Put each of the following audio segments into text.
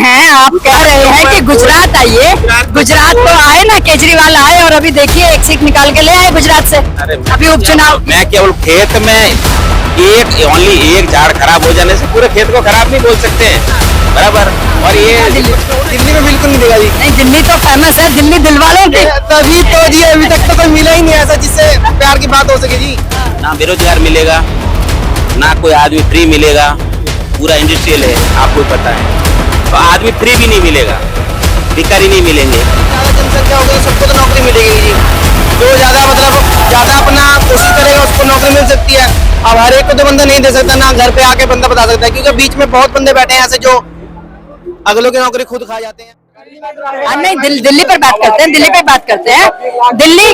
हैं, आप कह रहे हैं कि गुजरात आइए, गुजरात तो आए ना, केजरीवाल आए और अभी देखिए एक सीट निकाल के ले आए गुजरात से। अभी उपचुनाव, मैं केवल खेत में एक झाड़ खराब हो जाने से पूरे खेत को खराब नहीं बोल सकते हैं, बराबर। और ये दिल्ली में बिल्कुल नहीं देगा जी। नहीं, दिल्ली तो फेमस है, दिल्ली दिल वालों की। तभी तो जी अभी तक तो कोई मिला ही नहीं ऐसा जिससे प्यार की बात हो सके जी। ना बेरोजगार मिलेगा, ना कोई आदमी फ्री मिलेगा, पूरा इंडस्ट्रियल है, आपको पता है। तो आदमी फ्री भी नहीं मिलेगा, भिखारी नहीं मिलेंगे। ज्यादा जनसंख्या होगी तो सबको तो नौकरी मिलेगी जी। जो ज्यादा अपना कोशिश करेगा उसको नौकरी मिल सकती है। अब हर एक को तो बंदा नहीं दे सकता, ना घर पे आके बंदा बता सकता है, क्योंकि बीच में बहुत बंदे बैठे हैं ऐसे जो अगलों की नौकरी खुद खा जाते हैं। नहीं, दिल्ली पर बात करते हैं, दिल्ली पे बात करते हैं। दिल्ली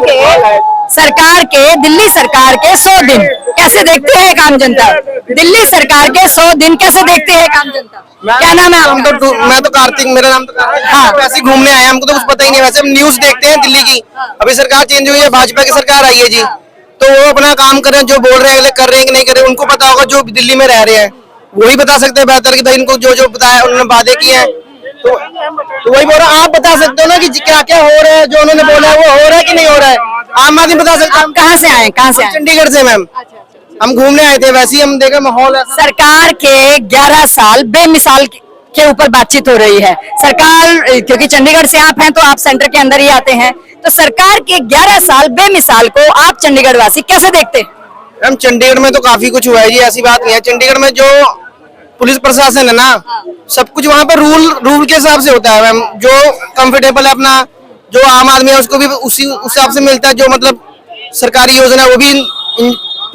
सरकार के 100 दिन कैसे देखते हैं आम जनता? दिल्ली सरकार के 100 दिन कैसे देखते हैं आम जनता? क्या नाम है आपका? मैं तो कार्तिक, मेरा नाम तो कार्तिक। हाँ, वैसे ही घूमने आए, हमको तो कुछ पता ही नहीं। वैसे हम न्यूज देखते हैं दिल्ली की। अभी सरकार चेंज हुई है, भाजपा की सरकार आई है जी, तो वो अपना काम कर रहे हैं, जो बोल रहे हैं अगले कर रहे हैं कि नहीं कर रहे हैं उनको पता होगा। जो दिल्ली में रह रहे हैं वही बता सकते हैं बेहतर कि भाई इनको जो जो बताया उन्होंने वादे किए हैं, तो वही बोल रहा हूँ। आप बता सकते हो ना कि क्या क्या हो रहा है, जो उन्होंने बोला है वो हो रहा है कि नहीं हो रहा है। आम आदमी बता सकते हैं। कहाँ से आए? कहाँ से आए? चंडीगढ़ से मैम। हम घूमने आए थे, वैसे ही हम देखे माहौल ऐसा। सरकार के 11 साल बेमिसाल के ऊपर बातचीत हो रही है। सरकार, क्योंकि चंडीगढ़ से आप हैं तो आप सेंटर के अंदर ही आते हैं, तो सरकार के 11 साल बेमिसाल को आप चंडीगढ़ वासी कैसे देखते हैं? मैम चंडीगढ़ में तो काफी कुछ हुआ है जी, ऐसी बात नहीं है। चंडीगढ़ में जो पुलिस प्रशासन है ना, सब कुछ वहाँ पर रूल के हिसाब से होता है मैम। जो कंफर्टेबल है अपना, जो आम आदमी है उसको भी उसी हिसाब से मिलता है। जो मतलब सरकारी योजना है वो भी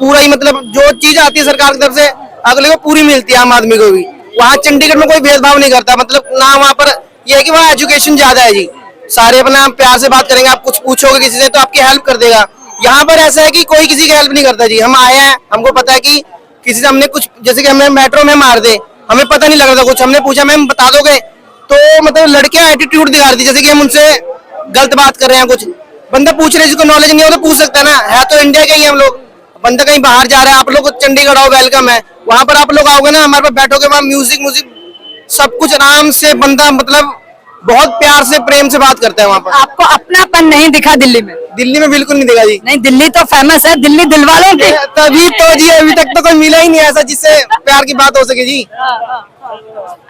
पूरा ही, मतलब जो चीज आती है सरकार की तरफ से अगले को पूरी मिलती है आम आदमी को भी। वहाँ चंडीगढ़ में कोई भेदभाव नहीं करता, मतलब ना वहाँ पर यह है कि वहाँ एजुकेशन ज्यादा है जी। सारे अपना प्यार से बात करेंगे, आप कुछ पूछोगे किसी से तो आपकी हेल्प कर देगा। यहाँ पर ऐसा है कि कोई किसी की हेल्प नहीं करता जी। हम आए हैं, हमको पता है कि किसी से हमने कुछ, जैसे कि हमें मेट्रो में मार दे, हमें पता नहीं लग रहा था कुछ, हमने पूछा मैम बता दोगे, तो मतलब लड़कियां एटीट्यूड दिखा दी, जैसे कि हम उनसे गलत बात कर रहे हैं। कुछ बंदा पूछ रहे जिसको नॉलेज नहीं हो तो पूछ सकता है ना, है तो इंडिया के ही हम लोग। बंदा कहीं बाहर जा रहा है, आप लोग चंडीगढ़ आओ, वेलकम है। वहां पर आप लोग आओगे ना, हमारे पास बैठोगे, वहाँ म्यूजिक सब कुछ आराम से, बंदा मतलब बहुत प्यार से प्रेम से बात करता है वहाँ पर। आपको अपनापन नहीं दिखा दिल्ली में? दिल्ली में बिल्कुल नहीं देगा जी। नहीं, दिल्ली तो फेमस है, दिल्ली दिल वालों की। तभी तो जी अभी तक तो कोई मिला ही नहीं ऐसा जिससे प्यार की बात हो सके जी।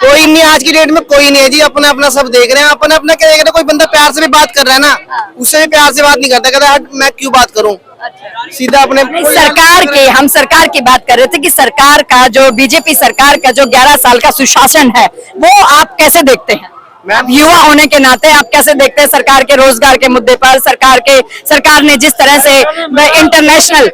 कोई नहीं, आज की डेट में कोई नहीं है जी। अपना अपना सब देख रहे हैं, अपना अपना क्या देख रहे हैं। कोई बंदा प्यार से भी बात कर रहा है ना, उससे भी प्यार से बात नहीं करता, कहता हट मैं क्यों बात करूं, सीधा अपने। हम सरकार की बात कर रहे थे कि सरकार का जो बीजेपी सरकार का जो 11 साल का सुशासन है वो आप कैसे देखते हैं? युवा होने के नाते आप कैसे देखते हैं सरकार के रोजगार के मुद्दे पर? सरकार ने जिस तरह से इंटरनेशनल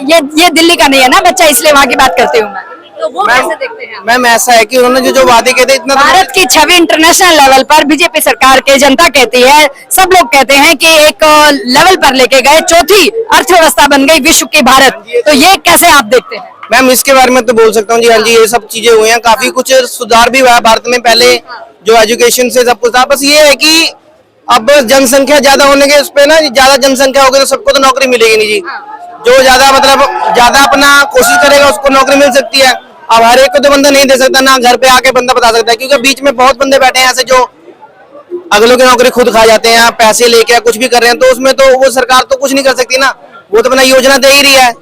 ये दिल्ली का नहीं है ना बच्चा, इसलिए वहाँ की बात करती हूँ मैं। तो वो कैसे देखते हैं? मैम ऐसा है कि उन्होंने जो वादे किए थे, इतना भारत की छवि इंटरनेशनल लेवल पर बीजेपी सरकार के जनता कहती है, सब लोग कहते हैं कि एक लेवल पर लेके गए, चौथी अर्थव्यवस्था बन गई विश्व की भारत। तो ये कैसे आप देखते हैं? मैम इसके बारे में तो बोल सकता हूँ जी। हाँ जी, ये सब चीजें हुई हैं, काफी कुछ सुधार भी हुआ है भारत में। पहले जो एजुकेशन से सब कुछ था, बस ये है कि अब जनसंख्या ज्यादा होने के उस पे ना, ज्यादा जनसंख्या होगी तो सबको तो नौकरी मिलेगी नहीं जी। जो ज्यादा अपना कोशिश करेगा उसको नौकरी मिल सकती है। अब हर एक को तो बंदा नहीं दे सकता, ना घर पे आके बंदा बता सकता है, क्योंकि बीच में बहुत बंदे बैठे हैं ऐसे जो अगलों की नौकरी खुद खा जाते हैं, पैसे लेके कुछ भी कर रहे हैं। तो उसमें तो वो सरकार तो कुछ नहीं कर सकती ना, वो तो अपना योजना दे ही रही है।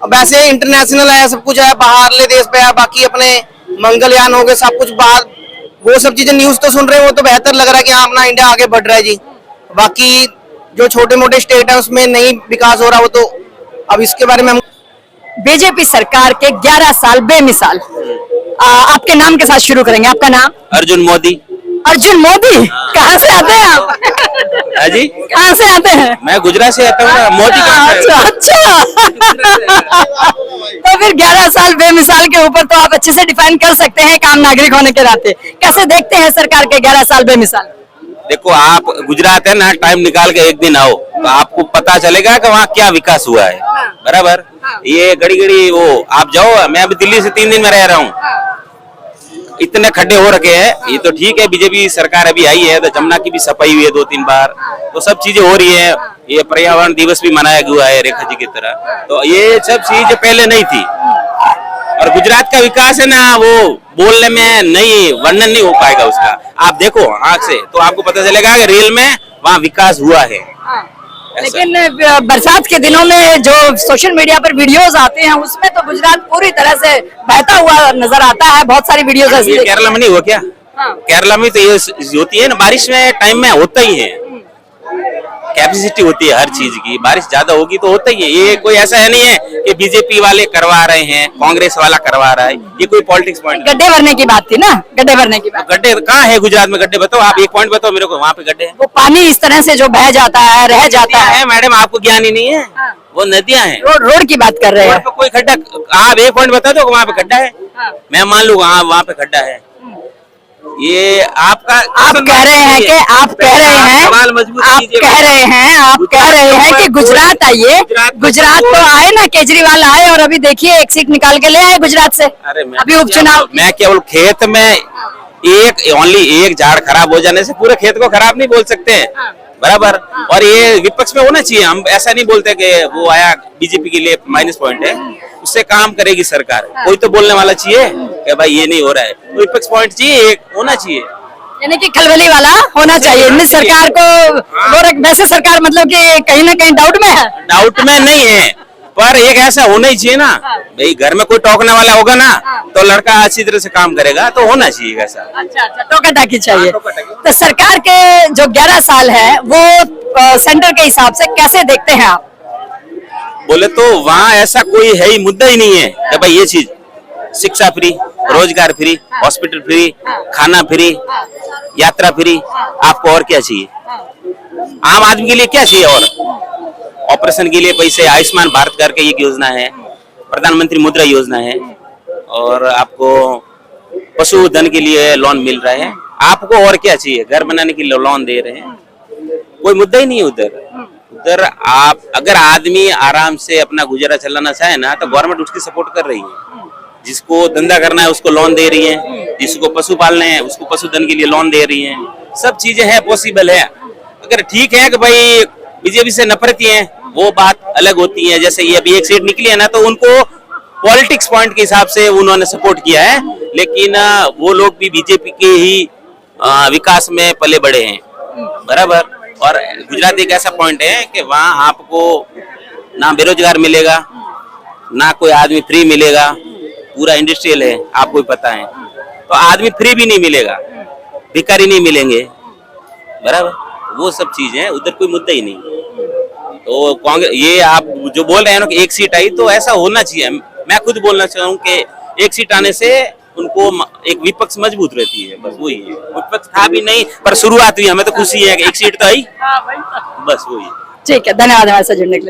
अब वैसे इंटरनेशनल है, सब कुछ है, बाहरले देश पे है, बाकी अपने मंगलयान हो गए, सब कुछ बाहर, वो सब चीजें न्यूज तो सुन रहे हैं, वो तो बेहतर लग रहा है कि हाँ अपना इंडिया आगे बढ़ रहा है जी। बाकी जो छोटे मोटे स्टेट है उसमें नहीं विकास हो रहा, वो तो अब इसके बारे में हम। बीजेपी सरकार के 11 साल बेमिसाल। आपके नाम के साथ शुरू करेंगे। आपका नाम? अर्जुन मोदी। अर्जुन मोदी? कहाँ से आते हैं आप? जी कहाँ से आते हैं? मैं गुजरात से आता हूँ। मोदी अच्छा। तो फिर 11 साल बेमिसाल के ऊपर तो आप अच्छे से डिफाइन कर सकते हैं एक आम नागरिक होने के नाते। कैसे देखते हैं सरकार के 11 साल बेमिसाल? देखो, आप गुजरात है ना, टाइम निकाल के एक दिन आओ तो आपको पता चलेगा कि वहाँ क्या विकास हुआ है। बराबर। ये घड़ी वो आप जाओ, मैं अभी दिल्ली से 3 दिन में रह रहा हूँ, इतने खड्डे हो रखे हैं। ये तो ठीक है, बीजेपी सरकार अभी आई है तो जमुना की भी सफाई हुई है 2-3 बार, तो सब चीजें हो रही है। ये पर्यावरण दिवस भी मनाया हुआ है रेखा जी की तरह, तो ये सब चीज पहले नहीं थी। और गुजरात का विकास है ना, वो बोलने में नहीं, वर्णन नहीं हो पाएगा उसका। आप देखो आंख से तो आपको पता चलेगा कि रियल में वहाँ विकास हुआ है। लेकिन बरसात के दिनों में जो सोशल मीडिया पर वीडियोस आते हैं उसमें तो गुजरात पूरी तरह से बहता हुआ नजर आता है। बहुत सारी वीडियोस ऐसी ये केरला में नहीं हुआ क्या? हाँ। केरला में तो ये होती है ना, बारिश में टाइम में होता ही है, कैपेसिटी होती है हर चीज की। बारिश ज्यादा होगी तो होता ही है। ये कोई ऐसा है नहीं है कि बीजेपी वाले करवा रहे हैं, कांग्रेस वाला करवा रहा है, ये कोई पॉलिटिक्स पॉइंट। गड्ढे भरने की बात थी ना, गड्ढे भरने की बात। गड्ढे कहाँ है गुजरात में? गड्ढे बताओ आप, एक पॉइंट बताओ मेरे को, वहाँ पे गड्ढे हैं? वो पानी इस तरह से जो बह जाता है, रह जाता है। मैडम आपको ज्ञान ही नहीं है। हाँ। वो नदियाँ हैं। रोड की बात कर रहे हैं। रोड पे कोई खड्डा, आप एक पॉइंट बता दो वहाँ पे खड्डा है। हाँ। मैं मान लूँ हाँ वहाँ पे खड्डा है। ये आपका आप कह रहे हैं कि आप कह रहे हैं कि गुजरात आइए, गुजरात तो आए ना, केजरीवाल आए और अभी देखिए एक सीट निकाल के ले आए गुजरात से। अरे अभी उपचुनाव। मैं केवल खेत में एक झाड़ खराब हो जाने से पूरे खेत को खराब नहीं बोल सकते हैं, बराबर। और ये विपक्ष में होना चाहिए। हम ऐसा नहीं बोलते कि वो आया बीजेपी के लिए माइनस पॉइंट है, उससे काम करेगी सरकार। कोई तो बोलने वाला चाहिए कि भाई ये नहीं हो रहा है, तो विपक्ष पॉइंट चाहिए, एक होना चाहिए, यानी कि खलबली वाला होना चाहिए। इस सरकार को वैसे सरकार मतलब कि कहीं ना कहीं डाउट में है। डाउट में नहीं है, पर एक ऐसा होना ही चाहिए ना भाई। घर में कोई टोकने वाला होगा ना तो लड़का अच्छी तरह से काम करेगा, तो होना चाहिए ऐसा। अच्छा, टोका टाकी चाहिए। टोका-टाकी। तो सरकार के जो 11 साल है वो सेंटर के हिसाब से कैसे देखते हैं आप? बोले तो वहाँ ऐसा कोई है ही, मुद्दा ही नहीं है कि भाई ये चीज, शिक्षा फ्री, रोजगार फ्री, हॉस्पिटल फ्री, खाना फ्री, यात्रा फ्री, आपको और क्या चाहिए? आम आदमी के लिए क्या चाहिए? और ऑपरेशन के लिए पैसे, आयुष्मान भारत करके एक योजना है, प्रधानमंत्री मुद्रा योजना है, और आपको पशुधन के लिए लोन मिल रहा है। आपको और क्या चाहिए? घर बनाने के लिए लोन दे रहे हैं, कोई मुद्दा ही नहीं है उधर। उधर आप अगर आदमी आराम से अपना गुजारा चलाना चाहे ना, तो गवर्नमेंट उसकी सपोर्ट कर रही है। जिसको धंधा करना है उसको लोन दे रही है, जिसको पशु पालने हैं उसको पशुधन के लिए लोन दे रही है। सब चीजें हैं, पॉसिबल है। अगर ठीक है कि भाई बीजेपी से नफरती है, वो बात अलग होती है। जैसे ये अभी एक सीट निकली है ना, तो उनको पॉलिटिक्स पॉइंट के हिसाब से उन्होंने सपोर्ट किया है, लेकिन वो लोग भी बीजेपी के ही विकास में पले बड़े हैं, बराबर। और गुजरात एक ऐसा पॉइंट है कि वहाँ आपको ना बेरोजगार मिलेगा, ना कोई आदमी फ्री मिलेगा, पूरा इंडस्ट्रियल है, आपको भी पता है। तो आदमी फ्री भी नहीं मिलेगा, भिखारी नहीं मिलेंगे, बराबर। वो सब चीजें उधर कोई मुद्दा ही नहीं। तो कांग्रेस, ये आप जो बोल रहे हैं ना कि एक सीट आई, तो ऐसा होना चाहिए। मैं खुद बोलना चाहूँ कि एक सीट आने से उनको एक विपक्ष मजबूत रहती है, बस वही है। विपक्ष था भी नहीं, पर शुरुआत हुई, हमें तो खुशी है कि एक सीट तो आई, बस वही। ठीक है, धन्यवाद हमारे साथ जुड़ने के लिए।